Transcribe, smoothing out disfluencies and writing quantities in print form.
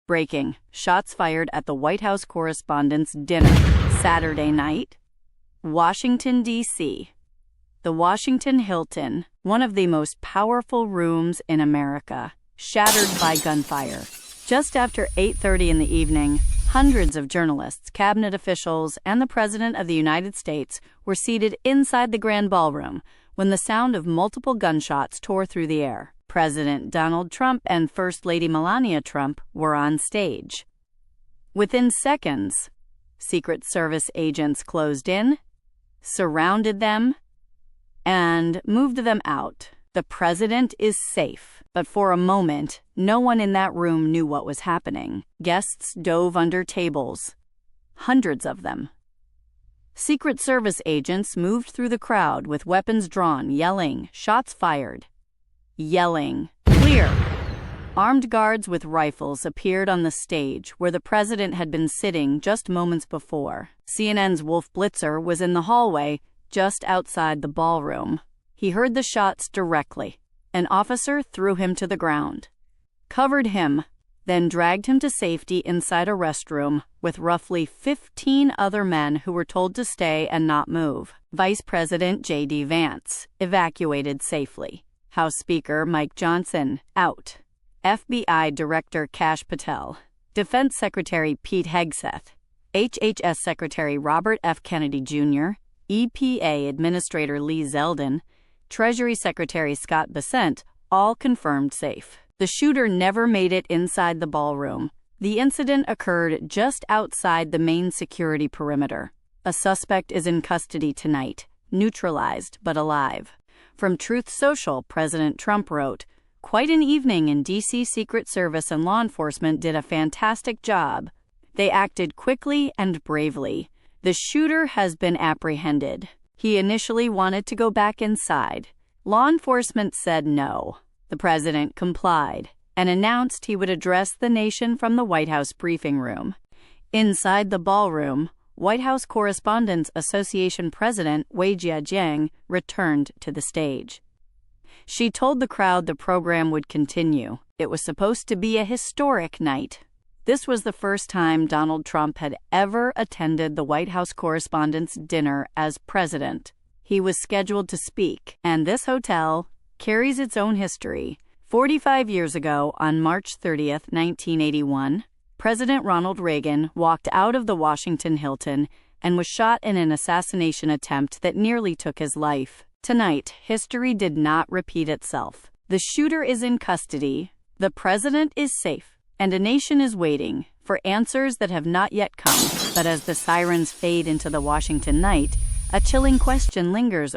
Breaking: shots fired at the White House Correspondents Dinner. Saturday night, Washington, D.C. The Washington Hilton, one of the most powerful rooms in America, shattered by gunfire. Just after 8:30 in the evening, hundreds of journalists, cabinet officials, and the President of the United States were seated inside the Grand Ballroom when the sound of multiple gunshots tore through the air. President Donald Trump and First Lady Melania Trump were on stage. Within seconds, Secret Service agents closed in, surrounded them, and moved them out. The president is safe, but for a moment, no one in that room knew what was happening. Guests dove under tables, hundreds of them. Secret Service agents moved through the crowd with weapons drawn, yelling, "Shots fired!" Yelling, "Clear!" Armed guards with rifles appeared on the stage where the president had been sitting just moments before. CNN's Wolf Blitzer was in the hallway just outside the ballroom. He heard the shots directly. An officer threw him to the ground, covered him, then dragged him to safety inside a restroom with roughly 15 other men who were told to stay and not move. Vice President J.D. Vance evacuated safely. House Speaker Mike Johnson out. FBI Director Kash Patel, Defense Secretary Pete Hegseth, HHS Secretary Robert F. Kennedy Jr., EPA Administrator Lee Zeldin, Treasury Secretary Scott Bessent, all confirmed safe. The shooter never made it inside the ballroom. The incident occurred just outside the main security perimeter. A suspect is in custody tonight, neutralized but alive. From Truth Social, President Trump wrote, "Quite an evening in D.C. Secret Service and law enforcement did a fantastic job. They acted quickly and bravely. The shooter has been apprehended. He initially wanted to go back inside. Law enforcement said no. The president complied and announced he would address the nation from the White House briefing room." Inside the ballroom, White House Correspondents Association President Wei Jiajiang returned to the stage. She told the crowd the program would continue. It was supposed to be a historic night. This was the first time Donald Trump had ever attended the White House Correspondents' Dinner as president. He was scheduled to speak, and this hotel carries its own history. 45 years ago, on March 30th, 1981, President Ronald Reagan walked out of the Washington Hilton and was shot in an assassination attempt that nearly took his life. Tonight, history did not repeat itself. The shooter is in custody, the president is safe, and a nation is waiting for answers that have not yet come. But as the sirens fade into the Washington night, a chilling question lingers